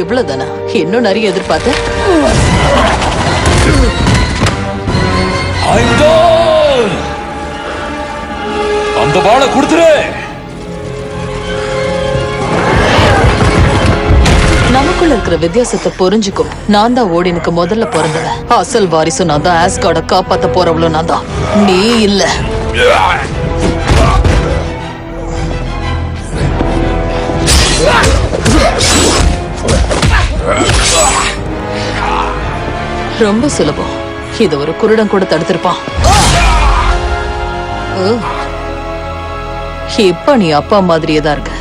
இவ்வளவுதானா? இன்னும் நிறைய எதிர்பார்த்தேன். அந்த வாளை கொடுத்துரு. நமக்குள்ள இருக்கிற வித்தியாசத்தை புரிஞ்சுக்கும். நான் தான் ஓடினுக்கு முதல்ல பிறந்தவன். அசல் வாரிசு நான் தான். ஆஸ்கார்ட காப்பாத்த போறவளும் நான் தான், நீ இல்ல. ரொம்ப சுலபம். இது ஒரு குருடன் கூட தடுத்திருப்பான். இப்ப நீ அப்பா மாதிரியே தான் இருக்க.